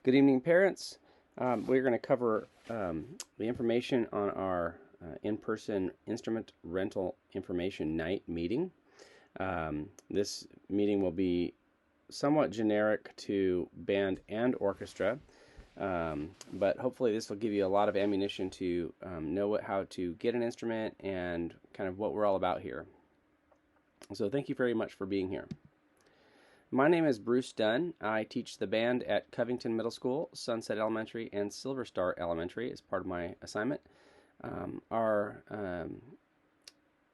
Good evening, parents. We're going to cover the information on our in-person instrument rental information night meeting. This meeting will be somewhat generic to band and orchestra, but hopefully this will give you a lot of ammunition to know how to get an instrument and kind of what we're all about here. So thank you very much for being here. My name is Bruce Dunn. I teach the band at Covington Middle School, Sunset Elementary, and Silver Star Elementary as part of my assignment. Our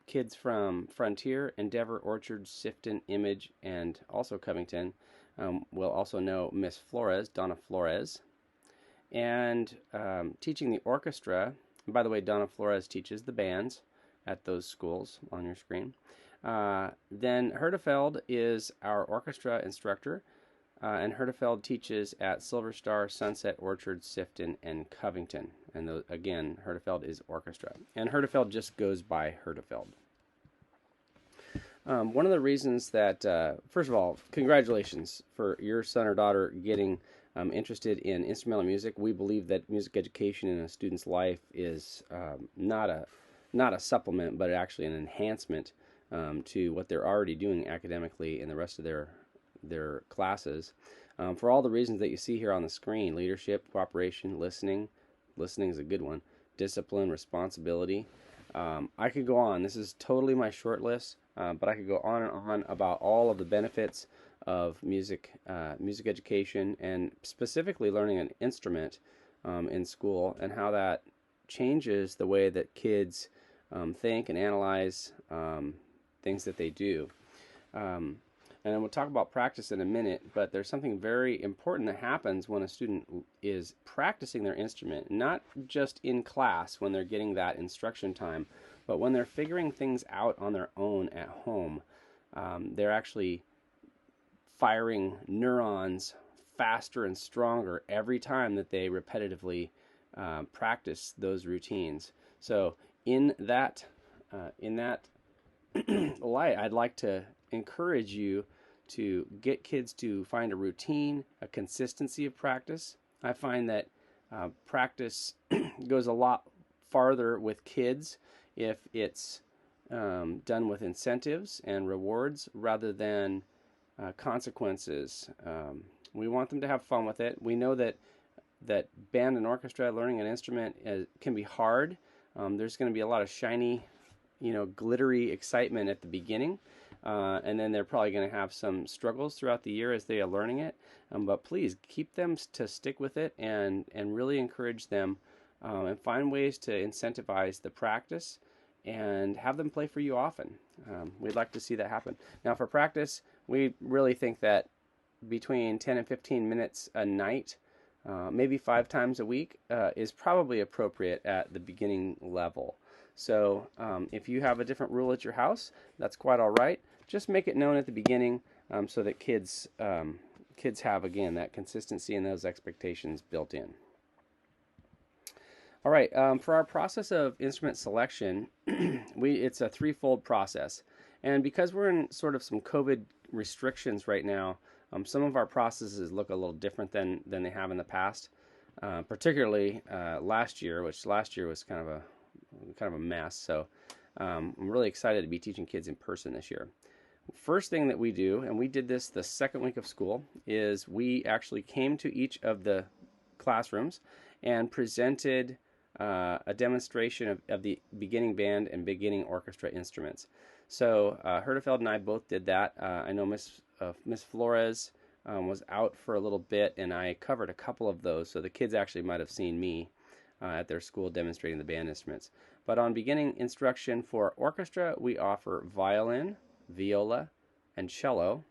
kids from Frontier, Endeavor, Orchard, Sifton, Image, and also Covington will also know Miss Flores, Donna Flores. And teaching the orchestra, and by the way, Donna Flores teaches the bands at those schools on your screen. Then Herdefeld is our orchestra instructor, and Herdefeld teaches at Silver Star, Sunset, Orchard, Sifton, and Covington. And again, Herdefeld is orchestra. And Herdefeld just goes by Herdefeld. One of the reasons that, first of all, congratulations for your son or daughter getting interested in instrumental music. We believe that music education in a student's life is not a supplement, but actually an enhancement to what they're already doing academically in the rest of their classes. For all the reasons that you see here on the screen: leadership, cooperation, listening is a good one, discipline, responsibility. I could go on. This is totally my short list, but I could go on and on about all of the benefits of music education, and specifically learning an instrument in school, and how that changes the way that kids think and analyze things that they do. And we'll talk about practice in a minute, but there's something very important that happens when a student is practicing their instrument, not just in class when they're getting that instruction time, but when they're figuring things out on their own at home. They're actually firing neurons faster and stronger every time that they repetitively practice those routines. So in that light, I'd like to encourage you to get kids to find a routine, a consistency of practice. I find that practice goes a lot farther with kids if it's done with incentives and rewards rather than consequences. We want them to have fun with it. We know that band and orchestra, learning an instrument, can be hard. There's going to be a lot of shiny, glittery excitement at the beginning, and then they're probably going to have some struggles throughout the year as they are learning it. But please keep them to stick with it and really encourage them and find ways to incentivize the practice and have them play for you often. We'd like to see that happen. Now, for practice, we really think that between 10 and 15 minutes a night, maybe 5 times a week, is probably appropriate at the beginning level. So if you have a different rule at your house, that's quite all right. Just make it known at the beginning so that kids have, again, that consistency and those expectations built in. All right, for our process of instrument selection, it's a threefold process. And because we're in sort of some COVID restrictions right now, some of our processes look a little different than they have in the past, particularly last year, which last year was kind of a mess. So I'm really excited to be teaching kids in person this year. First thing that we do, and we did this the second week of school, is we actually came to each of the classrooms and presented a demonstration of the beginning band and beginning orchestra instruments. So Herdefeld and I both did that. I know Miss Flores was out for a little bit, and I covered a couple of those, so the kids actually might have seen me at their school demonstrating the band instruments. But on beginning instruction for orchestra, we offer violin, viola, and cello.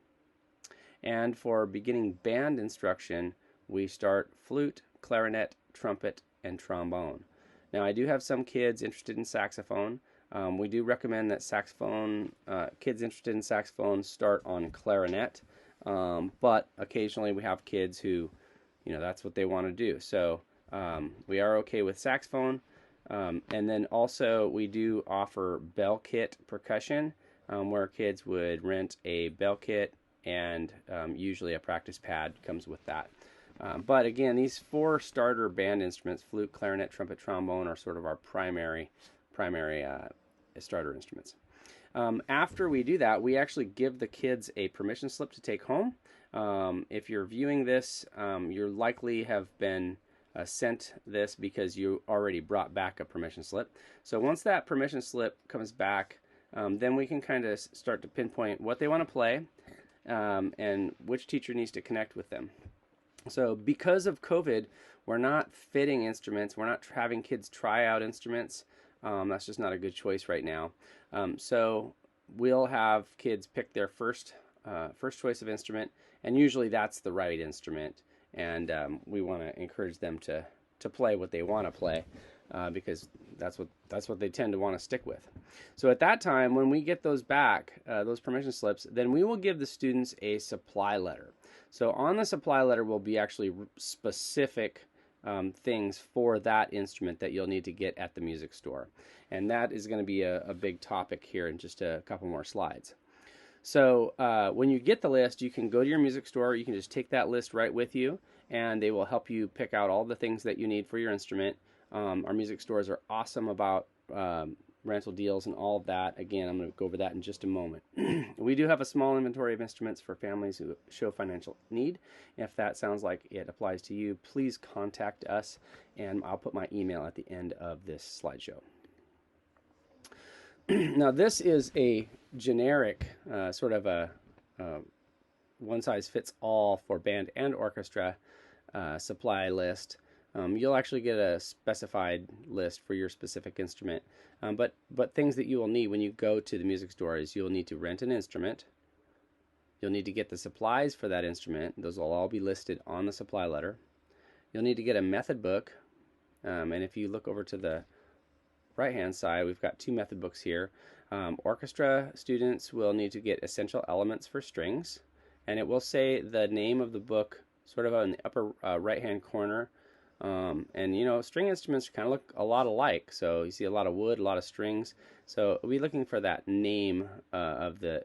And for beginning band instruction, we start flute, clarinet, trumpet, and trombone. Now, I do have some kids interested in saxophone. We do recommend that kids interested in saxophone start on clarinet, but occasionally we have kids who, that's what they want to do. So we are okay with saxophone. And then also we do offer bell kit percussion, where kids would rent a bell kit, and usually a practice pad comes with that. But again, these 4 starter band instruments, flute, clarinet, trumpet, trombone, are sort of our primary starter instruments. After we do that, we actually give the kids a permission slip to take home. If you're viewing this, you likely have been sent this because you already brought back a permission slip. So once that permission slip comes back, then we can kind of start to pinpoint what they want to play and which teacher needs to connect with them. So because of COVID, we're not fitting instruments. We're not having kids try out instruments. That's just not a good choice right now. So we'll have kids pick their first choice of instrument, and usually that's the right instrument. And we want to encourage them to play what they want to play because that's what they tend to want to stick with. So at that time, when we get those back, those permission slips, then we will give the students a supply letter. So on the supply letter will be actually specific things for that instrument that you'll need to get at the music store. And that is going to be a big topic here in just a couple more slides. So when you get the list, you can go to your music store. You can just take that list right with you, and they will help you pick out all the things that you need for your instrument. Our music stores are awesome about rental deals and all of that. Again, I'm going to go over that in just a moment. We do have a small inventory of instruments for families who show financial need. If that sounds like it applies to you, please contact us, and I'll put my email at the end of this slideshow. Now, this is a generic sort of a one-size-fits-all for band and orchestra supply list. You'll actually get a specified list for your specific instrument, but things that you will need when you go to the music store is you'll need to rent an instrument. You'll need to get the supplies for that instrument. Those will all be listed on the supply letter. You'll need to get a method book, and if you look over to the right-hand side, we've got 2 method books here. Orchestra students will need to get essential elements for strings, and it will say the name of the book sort of on the upper right-hand corner. And you know, string instruments kind of look a lot alike, so you see a lot of wood, a lot of strings. So we'll be looking for that name of the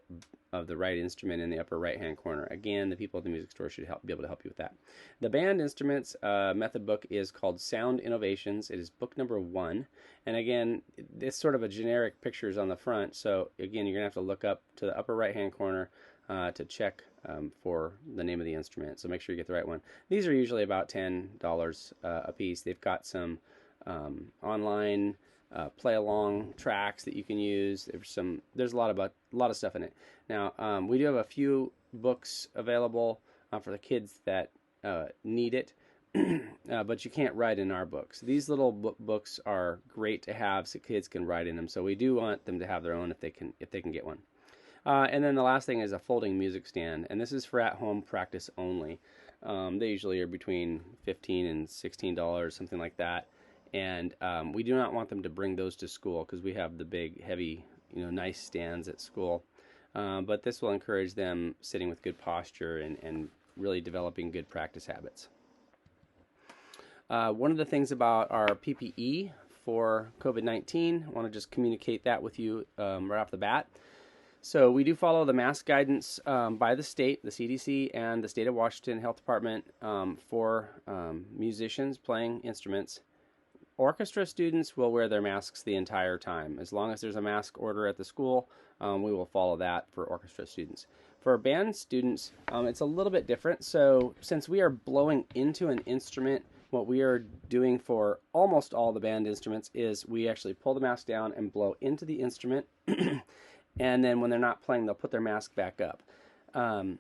right instrument in the upper right-hand corner. Again, the people at the music store should be able to help you with that. The band instruments method book is called Sound Innovations. It is book number 1, and again, it's sort of a generic pictures on the front. So again, you're gonna have to look up to the upper right-hand corner to check for the name of the instrument. So make sure you get the right one. These are usually about $10 a piece. They've got some online play-along tracks that you can use. There's a lot of stuff in it. Now we do have a few books available for the kids that need it, but you can't write in our books. These little books are great to have so kids can write in them. So we do want them to have their own if they can get one. And then the last thing is a folding music stand, and this is for at-home practice only. They usually are between $15 and $16, something like that. And we do not want them to bring those to school because we have the big, heavy, nice stands at school. But this will encourage them sitting with good posture and really developing good practice habits. One of the things about our PPE for COVID-19, I want to just communicate that with you right off the bat. So we do follow the mask guidance by the state, the CDC, and the State of Washington Health Department for musicians playing instruments. Orchestra students will wear their masks the entire time. As long as there's a mask order at the school, we will follow that for orchestra students. For band students, it's a little bit different. So since we are blowing into an instrument, what we are doing for almost all the band instruments is we actually pull the mask down and blow into the instrument. And then when they're not playing, they'll put their mask back up. And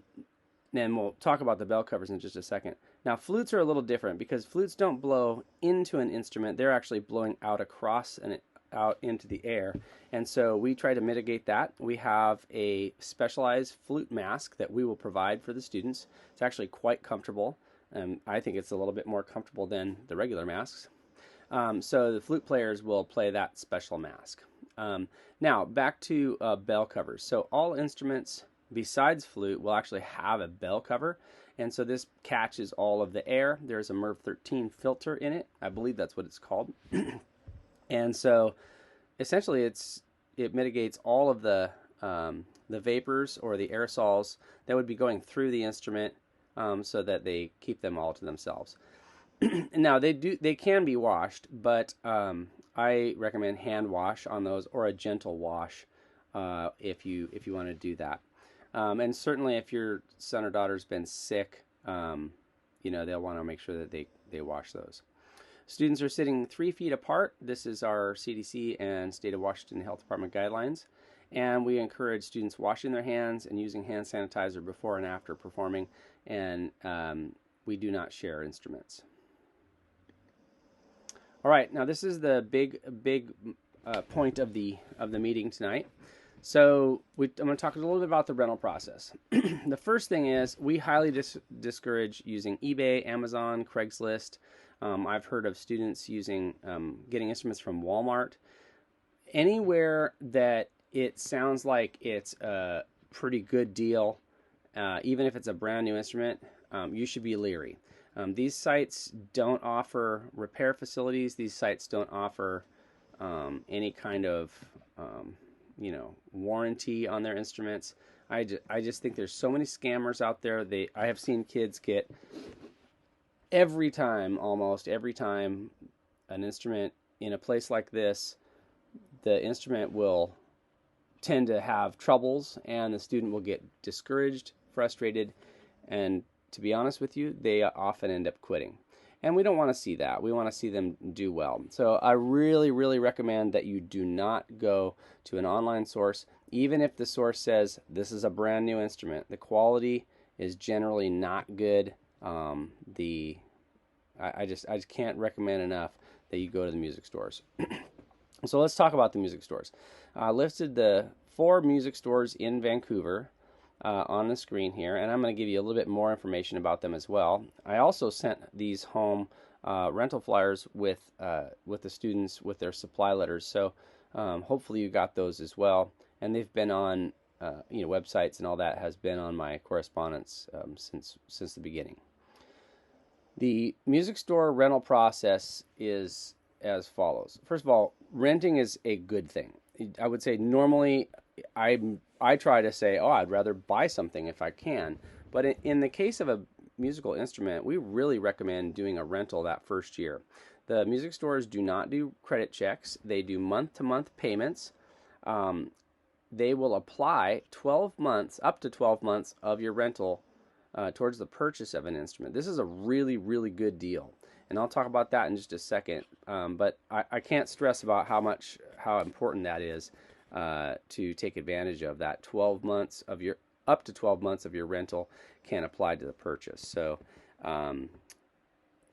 we'll talk about the bell covers in just a second. Now, flutes are a little different because flutes don't blow into an instrument. They're actually blowing out across and out into the air. And so we try to mitigate that. We have a specialized flute mask that we will provide for the students. It's actually quite comfortable. I think it's a little bit more comfortable than the regular masks. So the flute players will play that special mask. Now, back to bell covers. So all instruments besides flute will actually have a bell cover. And so this catches all of the air. There's a MERV 13 filter in it. I believe that's what it's called. And so essentially it mitigates all of the vapors or the aerosols that would be going through the instrument so that they keep them all to themselves. Now they can be washed, but I recommend hand wash on those, or a gentle wash if you want to do that. And certainly if your son or daughter's been sick, they'll want to make sure that they wash those. Students are sitting 3 feet apart. This is our CDC and State of Washington Health Department guidelines. And we encourage students washing their hands and using hand sanitizer before and after performing. And we do not share instruments. All right, now this is the big point of the meeting tonight. So I'm going to talk a little bit about the rental process. The first thing is we highly discourage using eBay, Amazon, Craigslist. I've heard of students using getting instruments from Walmart. Anywhere that it sounds like it's a pretty good deal, even if it's a brand new instrument, you should be leery. These sites don't offer repair facilities. These sites don't offer any kind of warranty on their instruments. I just think there's so many scammers out there. I have seen kids get almost every time an instrument in a place like this, the instrument will tend to have troubles and the student will get discouraged, frustrated, and to be honest with you, they often end up quitting. And we don't want to see that. We want to see them do well. So I really, really recommend that you do not go to an online source, even if the source says this is a brand new instrument. The quality is generally not good. I just can't recommend enough that you go to the music stores. So let's talk about the music stores. I listed the 4 music stores in Vancouver on the screen here, and I'm going to give you a little bit more information about them as well. I also sent these home rental flyers with the students with their supply letters, so hopefully you got those as well. And they've been on websites, and all that has been on my correspondence since the beginning. The music store rental process is as follows. First of all, renting is a good thing. I would say normally I try to say, I'd rather buy something if I can. But in the case of a musical instrument, we really recommend doing a rental that first year. The music stores do not do credit checks. They do month-to-month payments. They will apply 12 months, up to 12 months of your rental towards the purchase of an instrument. This is a really, really good deal. And I'll talk about that in just a second. But I can't stress about how important that is to take advantage of that. 12 months of up to 12 months of your rental can apply to the purchase. So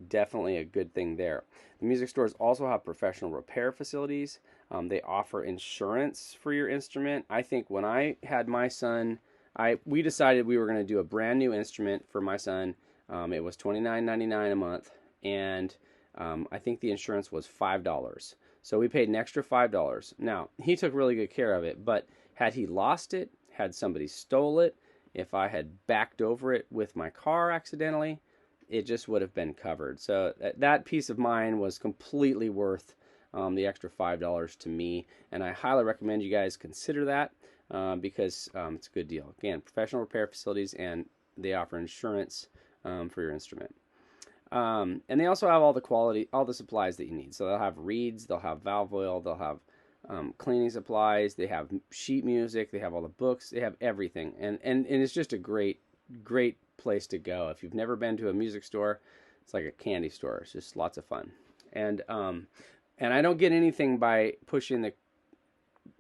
definitely a good thing there. The music stores also have professional repair facilities. They offer insurance for your instrument. I think when I had my son, we decided we were going to do a brand new instrument for my son. It was $29.99 a month, and I think the insurance was $5. So we paid an extra $5. Now, he took really good care of it, but had he lost it, had somebody stole it, if I had backed over it with my car accidentally, it just would have been covered. So that peace of mind was completely worth the extra $5 to me, and I highly recommend you guys consider that because it's a good deal. Again, professional repair facilities, and they offer insurance for your instrument. And they also have all the supplies that you need. So they'll have reeds, they'll have valve oil, they'll have cleaning supplies, they have sheet music, they have all the books, they have everything. And it's just a great place to go. If you've never been to a music store, it's like a candy store. It's just lots of fun. And I don't get anything by pushing the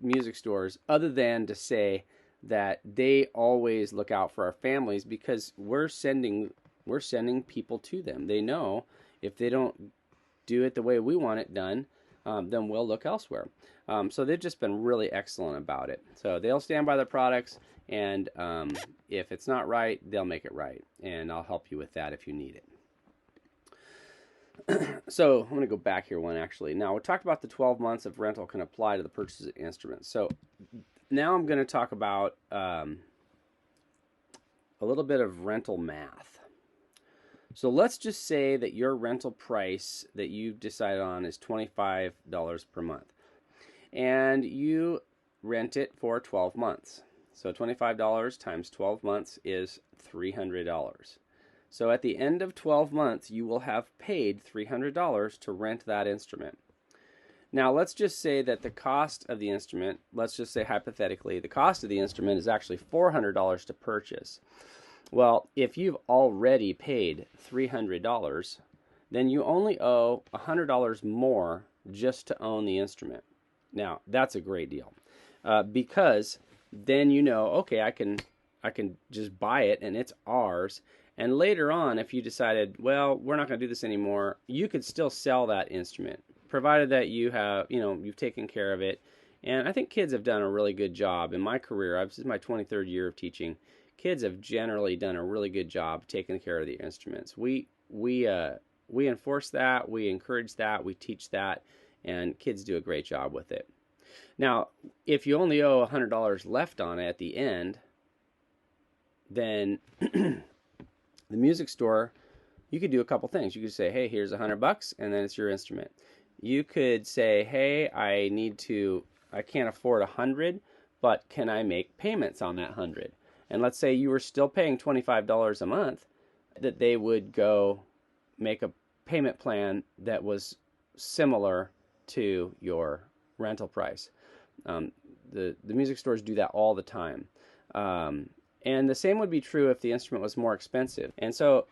music stores other than to say that they always look out for our families, because we're sending people to them. They know if they don't do it the way we want it done, then we'll look elsewhere. So they've just been really excellent about it. So they'll stand by their products, and if it's not right, they'll make it right. And I'll help you with that if you need it. So I'm going to go back here one actually. Now we talked about the 12 months of rental can apply to the purchase of instruments. So now I'm going to talk about a little bit of rental math. So let's just say that your rental price that you've decided on is $25 per month. And you rent it for 12 months. So $25 times 12 months is $300. So at the end of 12 months, you will have paid $300 to rent that instrument. Now, let's just say that the cost of the instrument, let's just say hypothetically, the cost of the instrument is actually $400 to purchase. Well, if you've already paid $300, then you only owe $100 more just to own the instrument. Now, that's a great deal because then you know, okay, I can just buy it and it's ours. And later on, if you decided, well, we're not going to do this anymore, you could still sell that instrument, provided that you have, you've taken care of it. And I think kids have done a really good job. In my career, this is my 23rd year of teaching. Kids have generally done a really good job taking care of the instruments. We enforce that, we encourage that, we teach that, and kids do a great job with it. Now, if you only owe $100 left on it at the end, then the music store, you could do a couple things. You could say, hey, here's $100, and then it's your instrument. You could say, hey, I can't afford 100, but can I make payments on that 100? And let's say you were still paying $25 a month, that they would go make a payment plan that was similar to your rental price. The music stores do that all the time. And the same would be true if the instrument was more expensive. And so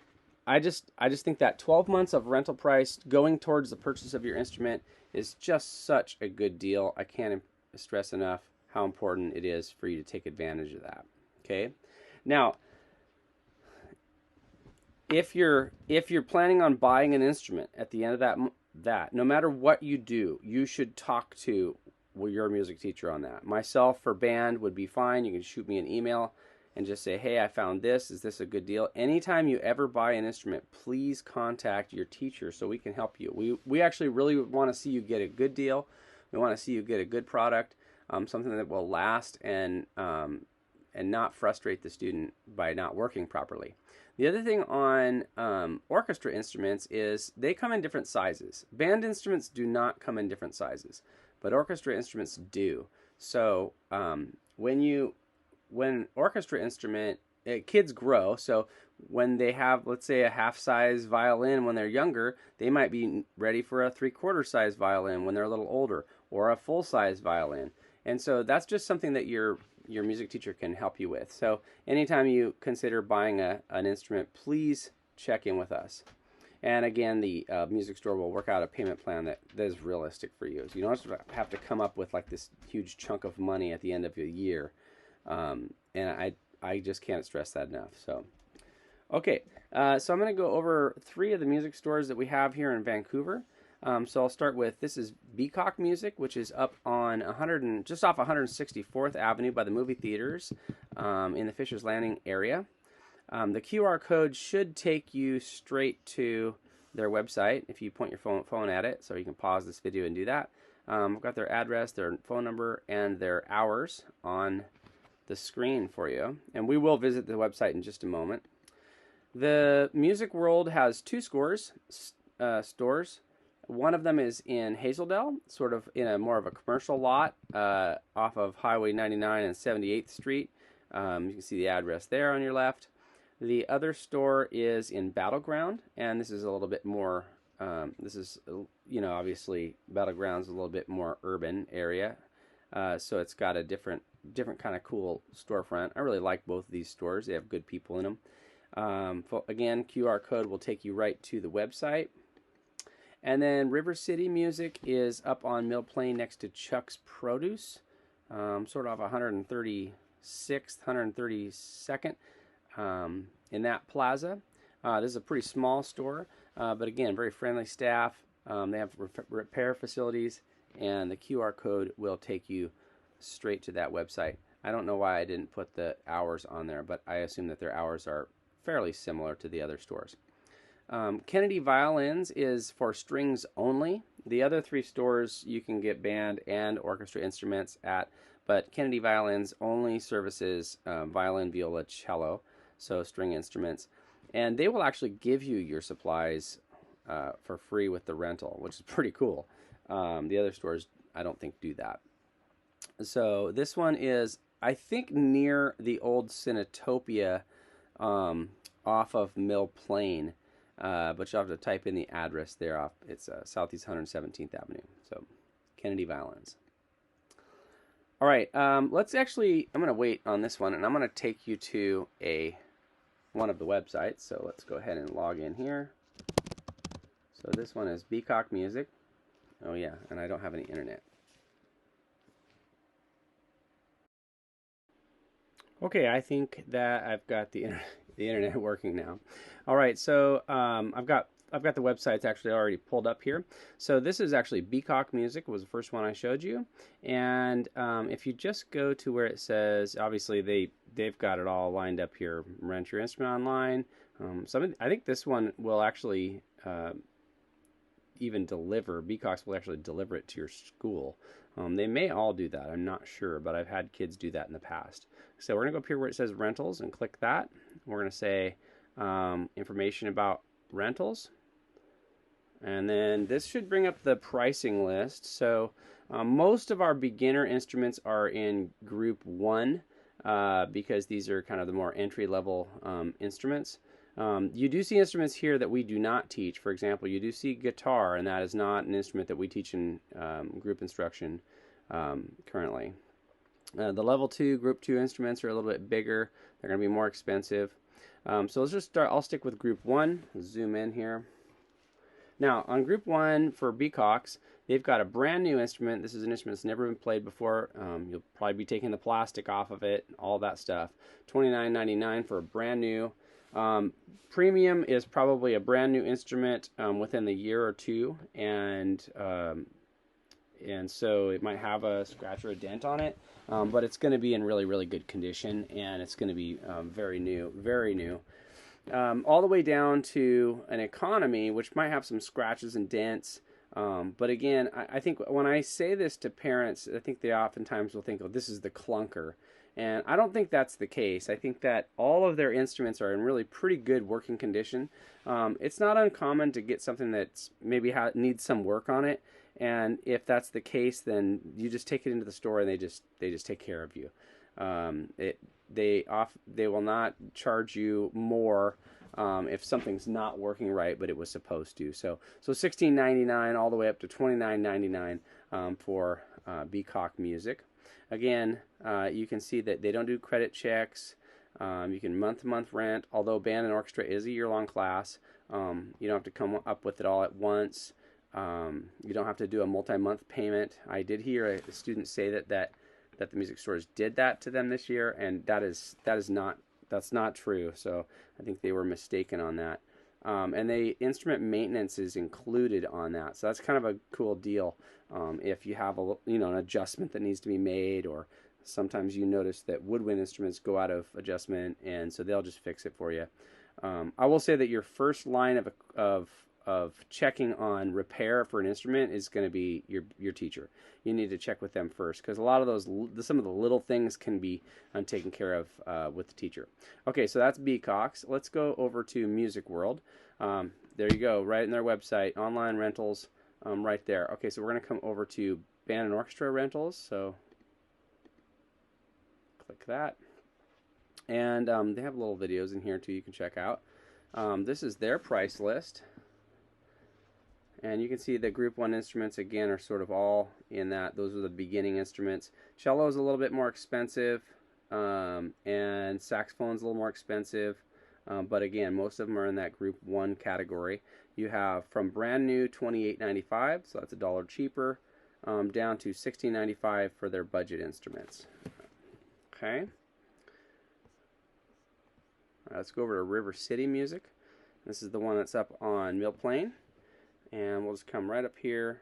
I just think that 12 months of rental price going towards the purchase of your instrument is just such a good deal. I can't stress enough how important it is for you to take advantage of that. Okay? Now, if you're planning on buying an instrument at the end of that, no matter what you do, you should talk to your music teacher on that. Myself for band would be fine. You can shoot me an email and just say, hey, I found this. Is this a good deal? Anytime you ever buy an instrument, please contact your teacher so we can help you. We actually really want to see you get a good deal. We want to see you get a good product, something that will last and not frustrate the student by not working properly. The other thing on orchestra instruments is they come in different sizes. Band instruments do not come in different sizes, but orchestra instruments do. So when orchestra instrument, kids grow, so when they have, let's say, a half-size violin when they're younger, they might be ready for a three-quarter size violin when they're a little older, or a full-size violin. And so that's just something that your music teacher can help you with. So anytime you consider buying an instrument, please check in with us. And again, the music store will work out a payment plan that is realistic for you. So you don't have to come up with like this huge chunk of money at the end of the year. And I just can't stress that enough. So, okay, so I'm going to go over 3 of the music stores that we have here in Vancouver. So I'll start with, this is Beacock Music, which is up on just off 164th Avenue by the movie theaters in the Fisher's Landing area. The QR code should take you straight to their website if you point your phone at it, so you can pause this video and do that. I've got their address, their phone number, and their hours on the screen for you, and we will visit the website in just a moment. The Music World has 2 stores. One of them is in Hazeldale, sort of in a more of a commercial lot off of Highway 99 and 78th Street. You can see the address there on your left. The other store is in Battleground, and this is a little bit more, obviously Battleground's a little bit more urban area, so it's got a different kind of cool storefront. I really like both of these stores. They have good people in them. Again, QR code will take you right to the website. And then River City Music is up on Mill Plain next to Chuck's Produce, sort of off 136th, 132nd in that plaza. This is a pretty small store, but again, very friendly staff. They have repair facilities, and the QR code will take you straight to that website. I don't know why I didn't put the hours on there, but I assume that their hours are fairly similar to the other stores. Kennedy Violins is for strings only. The other 3 stores you can get band and orchestra instruments at, but Kennedy Violins only services violin, viola, cello, so string instruments. And they will actually give you your supplies for free with the rental, which is pretty cool. The other stores, I don't think, do that. So this one is, I think, near the old Cinetopia off of Mill Plain, but you'll have to type in the address there. Off it's Southeast 117th Avenue, so Kennedy Violins. All right, let's actually. I'm going to wait on this one, and I'm going to take you to one of the websites. So let's go ahead and log in here. So this one is Beacock Music. Oh yeah, and I don't have any internet. Okay, I think that I've got the internet working now. All right, so I've got the websites actually already pulled up here. So this is actually Beacock Music was the first one I showed you, and if you just go to where it says, obviously they've got it all lined up here. Rent your instrument online. I think this one will actually even deliver. Beacocks will actually deliver it to your school. They may all do that. I'm not sure, but I've had kids do that in the past. So we're going to go up here where it says rentals and click that. We're going to say information about rentals. And then this should bring up the pricing list. So most of our beginner instruments are in group 1 because these are kind of the more entry-level instruments. You do see instruments here that we do not teach. For example, you do see guitar, and that is not an instrument that we teach in group instruction currently. The level 2, group 2 instruments are a little bit bigger. They're going to be more expensive. So let's just start. I'll stick with group 1. Zoom in here. Now, on group 1 for Beacocks, they've got a brand new instrument. This is an instrument that's never been played before. You'll probably be taking the plastic off of it, all that stuff. $29.99 for a brand new. Premium is probably a brand new instrument within the year or two, and so it might have a scratch or a dent on it, but it's going to be in really, really good condition, and it's going to be very new, very new. All the way down to an economy, which might have some scratches and dents. But again, I think when I say this to parents, I think they oftentimes will think, oh, this is the clunker. And I don't think that's the case. I think that all of their instruments are in really pretty good working condition. It's not uncommon to get something that's maybe needs some work on it. And if that's the case, then you just take it into the store and they just take care of you. They will not charge you more if something's not working right, but it was supposed to. So $16.99 all the way up to $29.99 for Beacock Music. Again, you can see that they don't do credit checks. You can month-to-month rent, although band and orchestra is a year-long class. You don't have to come up with it all at once. You don't have to do a multi-month payment. I did hear a student say that the music stores did that to them this year, and that's not true. So I think they were mistaken on that. And the instrument maintenance is included on that, so that's kind of a cool deal. If you have an adjustment that needs to be made, or sometimes you notice that woodwind instruments go out of adjustment, and so they'll just fix it for you. I will say that your first line of checking on repair for an instrument is going to be your teacher. You need to check with them first, because a lot of some of the little things can be taken care of with the teacher. Okay, so that's Beacocks. Let's go over to Music World. There you go, right in their website, online rentals, right there. Okay, so we're going to come over to band and orchestra rentals. So click that, and they have little videos in here too you can check out. This is their price list. And you can see the group 1 instruments again are sort of all in that. Those are the beginning instruments. Cello is a little bit more expensive, and saxophone's a little more expensive. But again, most of them are in that group 1 category. You have from brand new $28.95, so that's $1 cheaper, down to $16.95 for their budget instruments. Okay. All right, let's go over to River City Music. This is the one that's up on Mill Plain. And we'll just come right up here,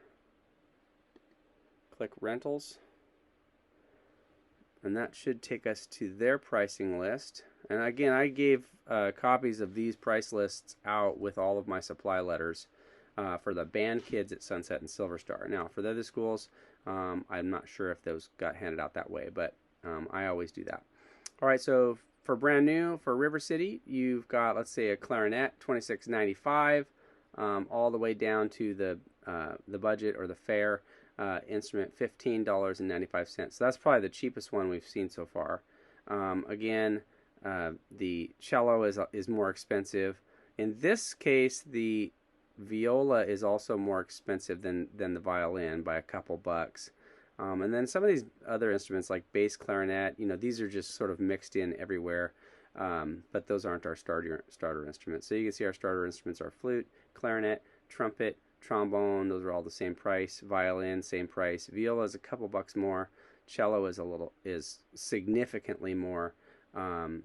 click Rentals, and that should take us to their pricing list. And again, I gave copies of these price lists out with all of my supply letters for the band kids at Sunset and Silver Star. Now, for the other schools, I'm not sure if those got handed out that way, but I always do that. All right, so for brand new, for River City, you've got, let's say, a clarinet, $26.95. All the way down to the budget or the fair instrument, $15.95. So that's probably the cheapest one we've seen so far. Again, The cello is more expensive. In this case, the viola is also more expensive than the violin by a couple bucks. And then some of these other instruments like bass clarinet, these are just sort of mixed in everywhere. But those aren't our starter instruments. So you can see our starter instruments are flute, clarinet, trumpet, trombone. Those are all the same price. Violin, same price. Viola is a couple bucks more. Cello is significantly more.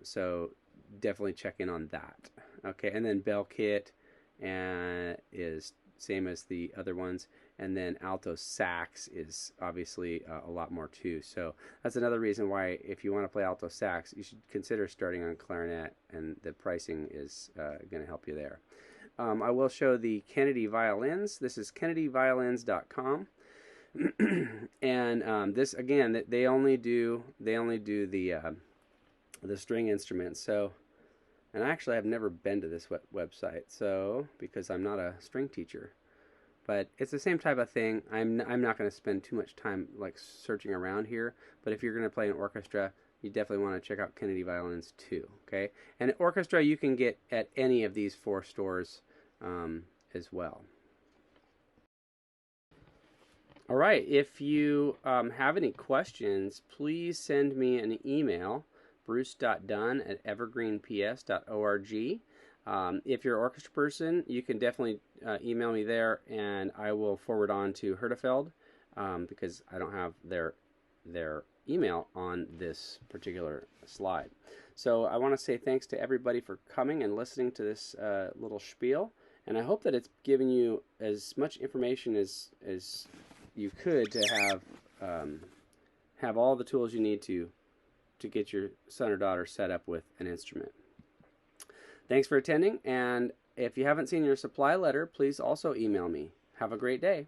So definitely check in on that. Okay, and then bell kit is same as the other ones, and then alto sax is obviously a lot more too. So that's another reason why if you want to play alto sax, you should consider starting on clarinet, and the pricing is going to help you there. I will show the Kennedy violins. This is kennedyviolins.com. And this again, they only do the string instruments. So, and actually I've never been to this website, so because I'm not a string teacher, but it's the same type of thing. I'm not going to spend too much time like searching around here, but if you're going to play an orchestra, you definitely want to check out Kennedy Violins too. Okay, and an orchestra you can get at any of these 4 stores as well. All right, if you have any questions, please send me an email, bruce.dunn@evergreenps.org. If you're an orchestra person, you can definitely email me there, and I will forward on to Hertefeld because I don't have their email on this particular slide. So I want to say thanks to everybody for coming and listening to this little spiel, and I hope that it's given you as much information as you could to have all the tools you need to get your son or daughter set up with an instrument. Thanks for attending, and if you haven't seen your supply letter, please also email me. Have a great day.